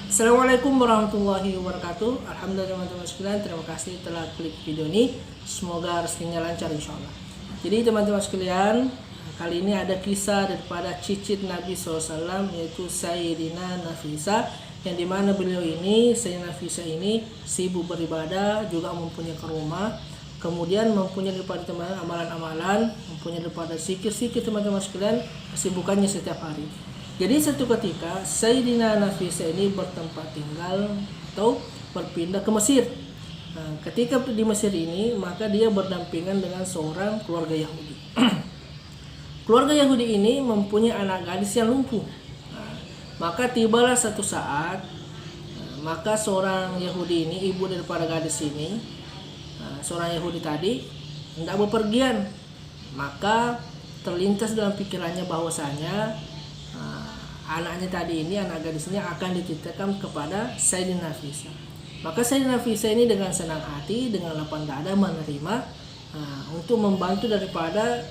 Assalamualaikum warahmatullahi wabarakatuh. Alhamdulillah teman-teman sekalian, terima kasih telah klik video ini. Semoga rezekinya lancar insya Allah. Jadi teman-teman sekalian, kali ini ada kisah daripada cicit Nabi SAW, yaitu Sayyidina Nafisa, yang dimana beliau ini, Sayyidina Nafisa ini sibuk beribadah, juga mempunyai rumah, kemudian mempunyai daripada teman amalan-amalan, mempunyai daripada zikir-zikir teman-teman sekalian, kesibukannya setiap hari. Jadi satu ketika Sayyidina Nafisa ini bertempat tinggal atau berpindah ke Mesir. Nah, ketika di Mesir ini, maka dia berdampingan dengan seorang keluarga Yahudi. Keluarga Yahudi ini mempunyai anak gadis yang lumpuh. Nah, maka tibalah satu saat, maka seorang Yahudi ini, ibu daripada gadis ini, seorang Yahudi tadi hendak bepergian. Maka terlintas dalam pikirannya bahwasanya anaknya tadi ini, anak gadisnya akan dititipkan kepada Sayyidina Nafisa. Maka Sayyidina Nafisa ini dengan senang hati, dengan lapang dada menerima untuk membantu daripada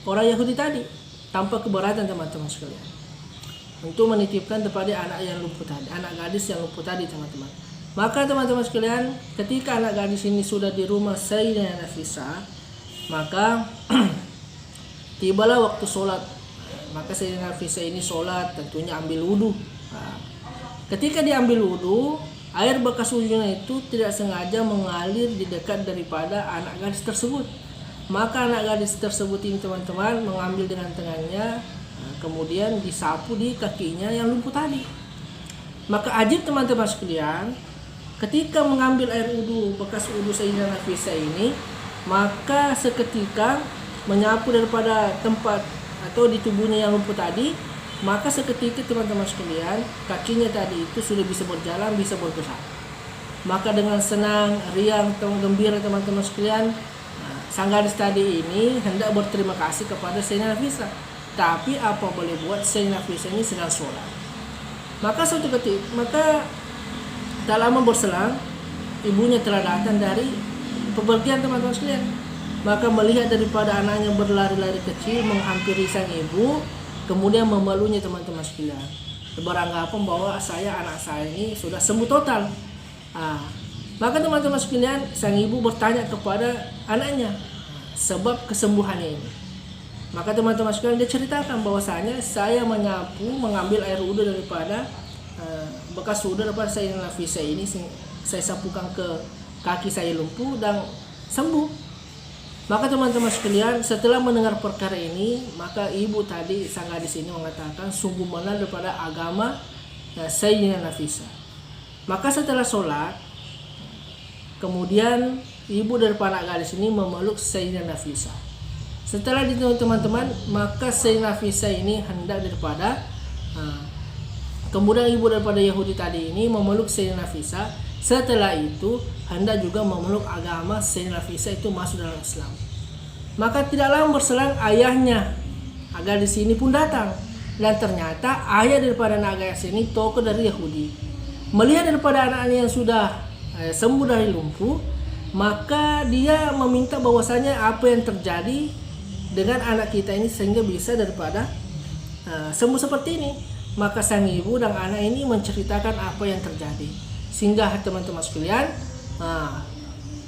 orang Yahudi tadi tanpa keberatan teman-teman sekalian, untuk menitipkan kepada anak yang lumpuh tadi, anak gadis yang lumpuh tadi teman-teman. Maka teman-teman sekalian, ketika anak gadis ini sudah di rumah Sayyidina Nafisa, maka tibalah waktu sholat. Maka Sayyidina Nafisa ini sholat, tentunya ambil wudhu. Ketika diambil wudhu, air bekas wudhunya itu tidak sengaja mengalir di dekat daripada anak gadis tersebut. Maka anak gadis tersebut ini teman-teman mengambil dengan tangannya, kemudian disapu di kakinya yang lumpuh tadi. Maka ajib teman-teman sekalian, ketika mengambil air wudhu, bekas wudhu Sayyidina Nafisa ini, maka seketika menyapu daripada tempat atau di tubuhnya yang lumpuh tadi, maka seketika teman-teman sekalian, kakinya tadi itu sudah bisa berjalan, bisa bergerak. Maka dengan senang, riang, gembira teman-teman sekalian, sang gadis tadi ini hendak berterima kasih kepada Sayyidina Nafisa. Tapi apa boleh buat, Sayyidina Nafisa ini sedang sholat. Maka suatu ketika, maka tak lama berselang, ibunya telah datang dari pepergian teman-teman sekalian. Maka melihat daripada anaknya berlari-lari kecil menghampiri sang ibu, kemudian memeluknya teman-teman sekalian, beranggapan bahwa anak saya ini sudah sembuh total. Maka teman-teman sekalian, sang ibu bertanya kepada anaknya sebab kesembuhannya ini. Maka teman-teman sekalian, dia ceritakan bahwasanya saya mengambil air wudhu daripada bekas wudhu daripada Sayyidina Nafisa ini, saya sapukan ke kaki saya lumpuh dan sembuh. Maka teman-teman sekalian, setelah mendengar perkara ini, maka ibu tadi, sang gadis ini mengatakan sungguh benar daripada agama Sayyidina Nafisa. Maka setelah sholat, kemudian ibu daripada anak gadis ini memeluk Sayyidina Nafisa. Setelah itu teman-teman, maka Sayyidina Nafisa ini hendak daripada kemudian ibu daripada Yahudi tadi ini memeluk Sayyidina Nafisa. Setelah itu hendak juga memeluk agama Sayyidina Nafisa, itu masuk dalam Islam. Maka tidak lama berselang, ayahnya gadis ini pun datang, dan ternyata ayah daripada anak gadis ini tokoh dari Yahudi. Melihat daripada anaknya yang sudah sembuh dari lumpuh, maka dia meminta bahwasanya apa yang terjadi dengan anak kita ini sehingga bisa daripada sembuh seperti ini. Maka sang ibu dan anak ini menceritakan apa yang terjadi, sehingga teman-teman sekalian,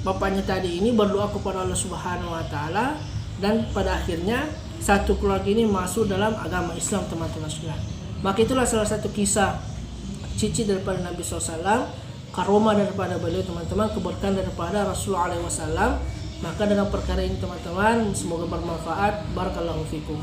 bapaknya tadi ini berdoa kepada Allah Subhanahu wa taala, dan pada akhirnya satu keluarga ini masuk dalam agama Islam teman-teman sekalian. Maka itulah salah satu kisah cici daripada Nabi SAW, karomah daripada beliau teman-teman, keberkahan daripada Rasulullah SAW. Maka dengan perkara ini teman-teman, semoga bermanfaat. Barakallahu fikum.